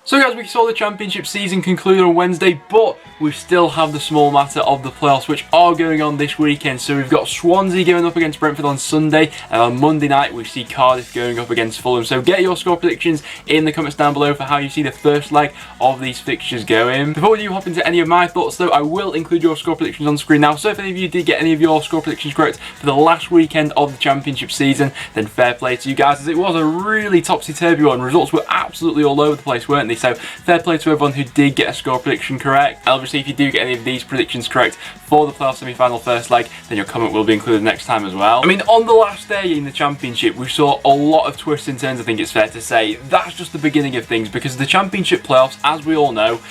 So guys, we saw the championship season conclude on Wednesday, but we still have the small matter of the playoffs which are going on this weekend. So we've got Swansea going up against Brentford on Sunday, and on Monday night we see Cardiff going up against Fulham. So get your score predictions in the comments down below for how you see the first leg of these fixtures going. Before we do hop into any of my thoughts though, I will include your score predictions on screen now. So if any of you did get any of your score predictions correct for the last weekend of the championship season, then fair play to you guys, as it was a really topsy-turvy one. Results were absolutely all over the place, weren't they? So fair play to everyone who did get a score prediction correct. And obviously if you do get any of these predictions correct for the playoff semi-final first leg, then your comment will be included next time as well. I mean, on the last day in the championship, we saw a lot of twists and turns, I think it's fair to say. That's just the beginning of things, because the championship playoffs, as we all know,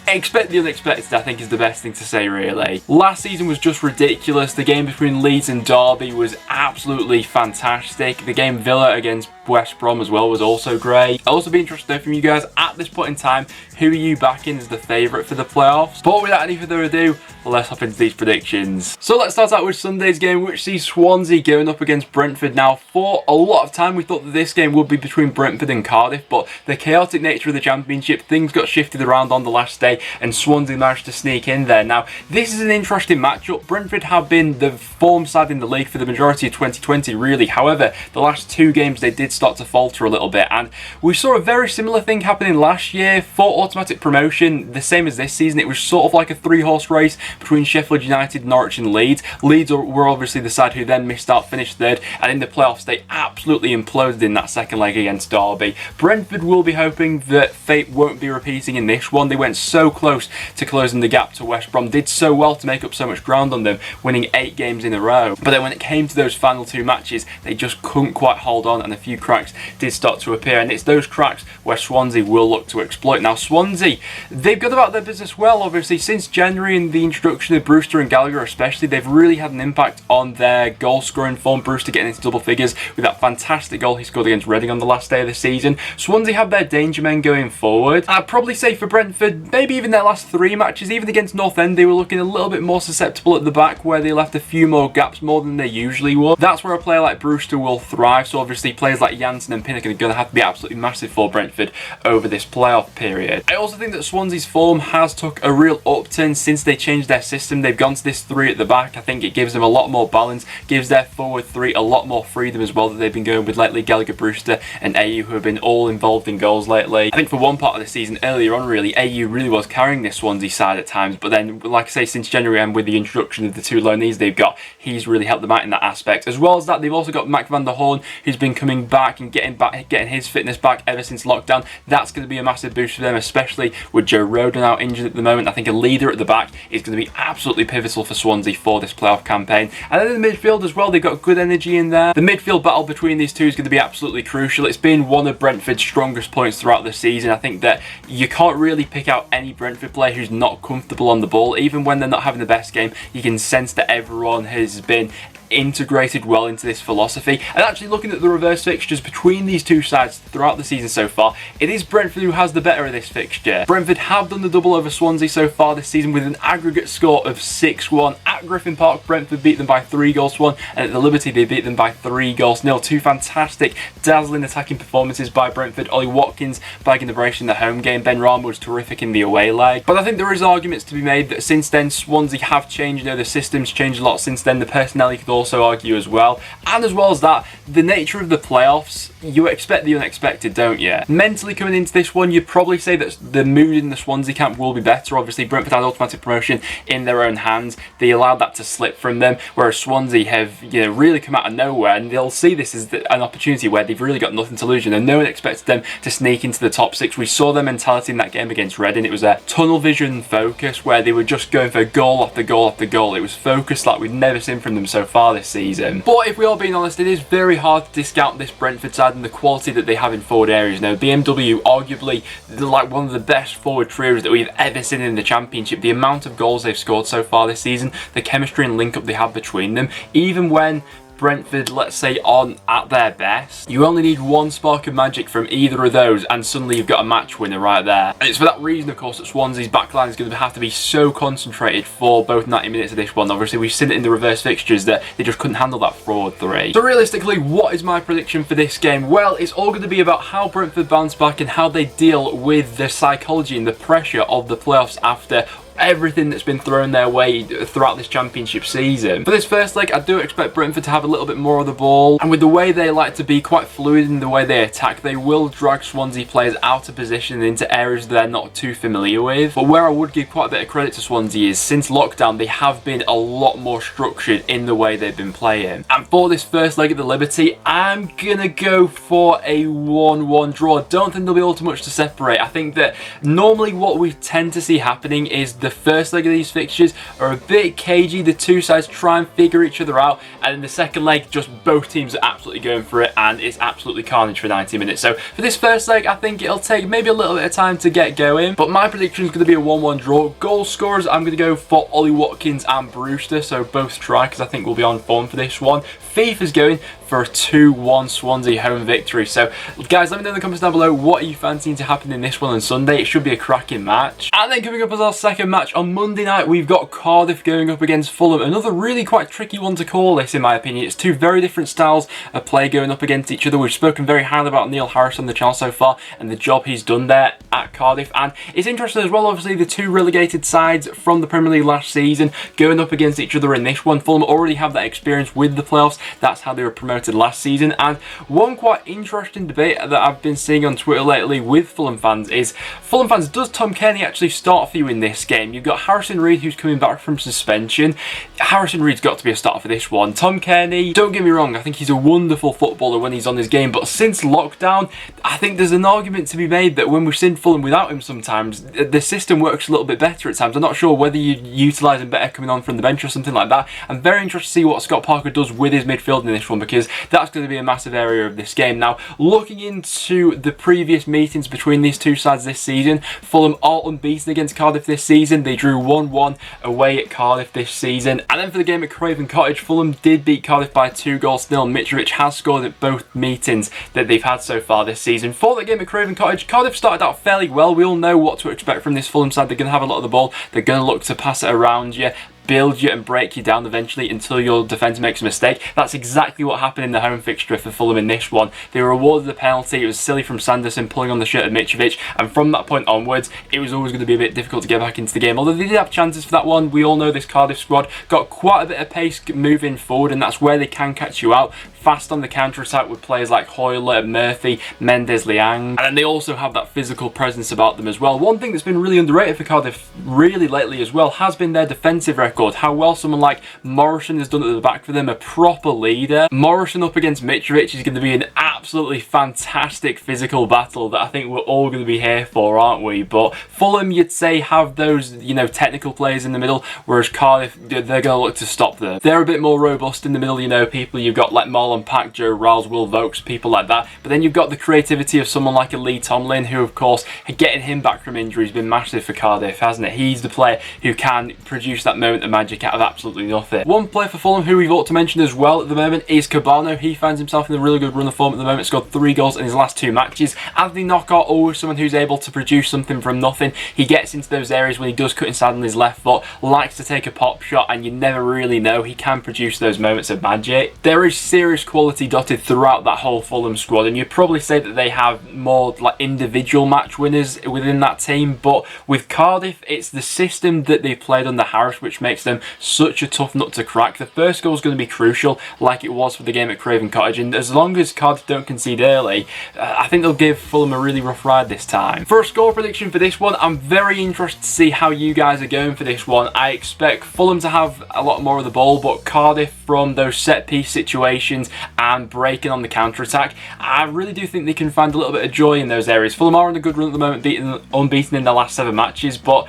expect the unexpected, I think, is the best thing to say, really. Last season was just ridiculous. The game between Leeds and Derby was absolutely fantastic. The game Villa against West Brom as well was also great. I'll also be interested to know from you guys at this point in time, who are you backing as the favourite for the playoffs? But without any further ado, let's hop into these predictions. So let's start out with Sunday's game, which sees Swansea going up against Brentford. Now, for a lot of time we thought that this game would be between Brentford and Cardiff, but the chaotic nature of the championship, things got shifted around on the last day and Swansea managed to sneak in there. Now, this is an interesting matchup. Brentford have been the form side in the league for the majority of 2020, really. However, the last two games they did start to falter a little bit, and we saw a very similar thing happening last year for automatic promotion, the same as this season. It was sort of like a three-horse race between Sheffield United, Norwich and Leeds. Leeds were obviously the side who then missed out, finished third, and in the playoffs they absolutely imploded in that second leg against Derby. Brentford will be hoping that fate won't be repeating in this one. They went so close to closing the gap to West Brom, did so well to make up so much ground on them, winning 8 games in a row. But then when it came to those final 2 matches, they just couldn't quite hold on, and a few cracks did start to appear, and it's those cracks where Swansea will look to exploit. Now, Swansea, they've got about their business well, obviously. Since January and the introduction of Brewster and Gallagher especially, they've really had an impact on their goal scoring form. Brewster getting into double figures with that fantastic goal he scored against Reading on the last day of the season. Swansea have their danger men going forward. I'd probably say for Brentford, maybe even their last 3 matches, even against North End, they were looking a little bit more susceptible at the back, where they left a few more gaps more than they usually would. That's where a player like Brewster will thrive, so obviously players like Janssen and Pinnock are going to have to be absolutely massive for Brentford over this playoff period. I also think that Swansea's form has took a real upturn since they changed their system. They've gone to this 3 at the back. I think it gives them a lot more balance, gives their forward 3 a lot more freedom as well that they've been going with lately. Gallagher, Brewster and AU, who have been all involved in goals lately. I think for one part of the season earlier on, really, AU really was carrying this Swansea side at times, but then, like I say, since January and with the introduction of the 2 loanees they've got, he's really helped them out in that aspect. As well as that, they've also got Mac van der Horn, who's been coming back and getting his fitness back ever since lockdown. That's going to be a massive boost for them, especially with Joe Rodon out injured at the moment. I think a leader at the back is going to be absolutely pivotal for Swansea for this playoff campaign. And then in the midfield as well, they've got good energy in there. The midfield battle between these two is going to be absolutely crucial. It's been one of Brentford's strongest points throughout the season. I think that you can't really pick out any Brentford player who's not comfortable on the ball. Even when they're not having the best game, you can sense that everyone has been integrated well into this philosophy. And actually, looking at the reverse fixtures between these two sides throughout the season so far, it is Brentford who has the better of this fixture. Brentford have done the double over Swansea so far this season with an aggregate score of 6-1. At Griffin Park, Brentford beat them by 3-1, and at the Liberty they beat them by 3-0. 2 fantastic, dazzling attacking performances by Brentford. Ollie Watkins bagging the brace in the home game. Ben Rama was terrific in the away leg. But I think there is arguments to be made that since then Swansea have changed. You know, the system's changed a lot since then. The personnel could also argue as well. And as well as that, the nature of the playoffs, you expect the unexpected, don't you? Mentally coming into this one, you'd probably say that the mood in the Swansea camp will be better. Obviously, Brentford had automatic promotion in their own hands. They allowed that to slip from them, whereas Swansea have, you know, really come out of nowhere, and they'll see this as an opportunity where they've really got nothing to lose. And no one expected them to sneak into the top 6. We saw their mentality in that game against Reading. It was a tunnel vision focus where they were just going for goal after goal after goal. It was focused like we've never seen from them so far this season. But if we are being honest, it is very hard to discount this Brentford side and the quality that they have in forward areas. Now, BMW, arguably like one of the best forward trios that we've ever seen in the championship. The amount of goals they've scored so far this season, the chemistry and link up they have between them, even when Brentford, let's say, on at their best. You only need one spark of magic from either of those and suddenly you've got a match winner right there. And it's for that reason, of course, that Swansea's backline is going to have to be so concentrated for both 90 minutes of this one. Obviously, we've seen it in the reverse fixtures that they just couldn't handle that forward three. So realistically, what is my prediction for this game? Well, it's all going to be about how Brentford bounce back and how they deal with the psychology and the pressure of the playoffs after everything that's been thrown their way throughout this championship season. For this first leg, I do expect Brentford to have a little bit more of the ball, and with the way they like to be quite fluid in the way they attack, they will drag Swansea players out of position and into areas they're not too familiar with. But where I would give quite a bit of credit to Swansea is since lockdown they have been a lot more structured in the way they've been playing. And for this first leg at the Liberty, I'm gonna go for a 1-1 draw. I don't think there'll be all too much to separate. I think that normally what we tend to see happening is the first leg of these fixtures are a bit cagey, the two sides try and figure each other out, and in the second leg just both teams are absolutely going for it and it's absolutely carnage for 90 minutes. So for this first leg, I think it'll take maybe a little bit of time to get going, but my prediction is going to be a 1-1 draw. Goal scorers, I'm going to go for Ollie Watkins and Brewster, so both strikers I think will be on form for this one. FIFA's going for a 2-1 Swansea home victory. So guys, let me know in the comments down below what are you fancying to happen in this one on Sunday. It should be a cracking match. And then coming up as our second match on Monday night, we've got Cardiff going up against Fulham. Another really quite tricky one to call this in my opinion. It's two very different styles of play going up against each other. We've spoken very highly about Neil Harris on the channel so far and the job he's done there at Cardiff, and it's interesting as well, obviously the two relegated sides from the Premier League last season going up against each other in this one. Fulham already have that experience with the playoffs. That's how they were promoted last season. And one quite interesting debate that I've been seeing on Twitter lately with Fulham fans is, Fulham fans, does Tom Kearney actually start for you in this game? You've got Harrison Reed who's coming back from suspension. Harrison Reed's got to be a starter for this one. Tom Kearney, don't get me wrong, I think he's a wonderful footballer when he's on his game, but since lockdown, I think there's an argument to be made that when we've seen Fulham without him sometimes, the system works a little bit better at times. I'm not sure whether you'd utilise him better coming on from the bench or something like that. I'm very interested to see what Scott Parker does with his midfield in this one, because that's going to be a massive area of this game. Now, looking into the previous meetings between these two sides this season, Fulham are unbeaten against Cardiff this season. They drew 1-1 away at Cardiff this season. And then for the game at Craven Cottage, Fulham did beat Cardiff by 2-0. Mitrovic has scored at both meetings that they've had so far this season. For the game at Craven Cottage, Cardiff started out fairly well. We all know what to expect from this Fulham side. They're going to have a lot of the ball. They're going to look to pass it around you, build you and break you down eventually until your defence makes a mistake. That's exactly what happened in the home fixture for Fulham in this one. They were awarded the penalty. It was silly from Sanderson pulling on the shirt of Mitrovic, and from that point onwards it was always going to be a bit difficult to get back into the game. Although they did have chances for that one, we all know this Cardiff squad got quite a bit of pace moving forward, and that's where they can catch you out fast on the counter-attack with players like Hoyler, Murphy, Mendes, Liang, and then they also have that physical presence about them as well. One thing that's been really underrated for Cardiff really lately as well has been their defensive record. How well someone like Morrison has done at the back for them, a proper leader. Morrison up against Mitrovic is going to be an absolutely fantastic physical battle that I think we're all going to be here for, aren't we? But Fulham, you'd say, have those, you know, technical players in the middle, whereas Cardiff, they're going to look to stop them. They're a bit more robust in the middle, you know, people you've got like Marlon Pack, Joe Riles, Will Vokes, people like that. But then you've got the creativity of someone like a Lee Tomlin, who of course, getting him back from injury has been massive for Cardiff, hasn't it? He's the player who can produce that moment of magic out of absolutely nothing. One player for Fulham who we've ought to mention as well at the moment is Cabano. He finds himself in a really good run of form at the moment, scored 3 goals in his last 2 matches. Anthony Knockaert, always someone who's able to produce something from nothing. He gets into those areas when he does cut inside on his left foot, likes to take a pop shot, and you never really know, he can produce those moments of magic. There is serious quality dotted throughout that whole Fulham squad, and you'd probably say that they have more like individual match winners within that team, but with Cardiff, it's the system that they've played under Harris which makes them such a tough nut to crack. The first goal is going to be crucial, like it was for the game at Craven Cottage, and as long as Cardiff don't concede early, I think they'll give Fulham a really rough ride this time. For a score prediction for this one, I'm very interested to see how you guys are going for this one. I expect Fulham to have a lot more of the ball, but Cardiff from those set piece situations and breaking on the counter-attack, I really do think they can find a little bit of joy in those areas. Fulham are on a good run at the moment, unbeaten in their last 7 matches, but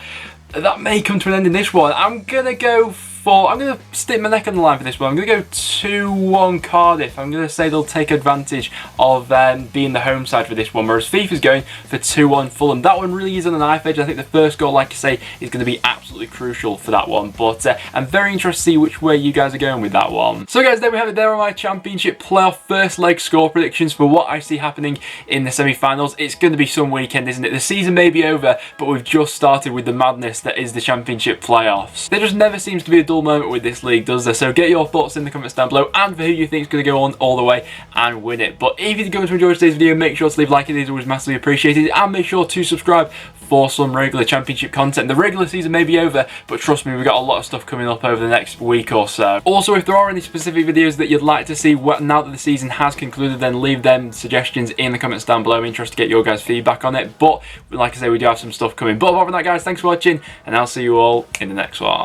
that may come to an end in this one. I'm going to go I'm going to stick my neck on the line for this one. I'm going to go 2-1 Cardiff. I'm going to say they'll take advantage of being the home side for this one, whereas FIFA's going for 2-1 Fulham. That one really is on the knife edge. I think the first goal, like I say, is going to be absolutely crucial for that one. But I'm very interested to see which way you guys are going with that one. So guys, there we have it. There are my Championship playoff first leg score predictions for what I see happening in the semi-finals. It's going to be some weekend, isn't it? The season may be over, but we've just started with the madness that is the Championship playoffs. There just never seems to be a dull moment with this league, does there? So get your thoughts in the comments down below, and for who you think is going to go on all the way and win it. But if you're going to enjoy today's video, make sure to leave a like. It is always massively appreciated, and make sure to subscribe for some regular Championship content. The regular season may be over, but trust me, we've got a lot of stuff coming up over the next week or so. Also, if there are any specific videos that you'd like to see now that the season has concluded, then leave them suggestions in the comments down below. I'm interested to get your guys' feedback on it. But like I say, we do have some stuff coming. But apart from that, guys, thanks for watching, and I'll see you all in the next one.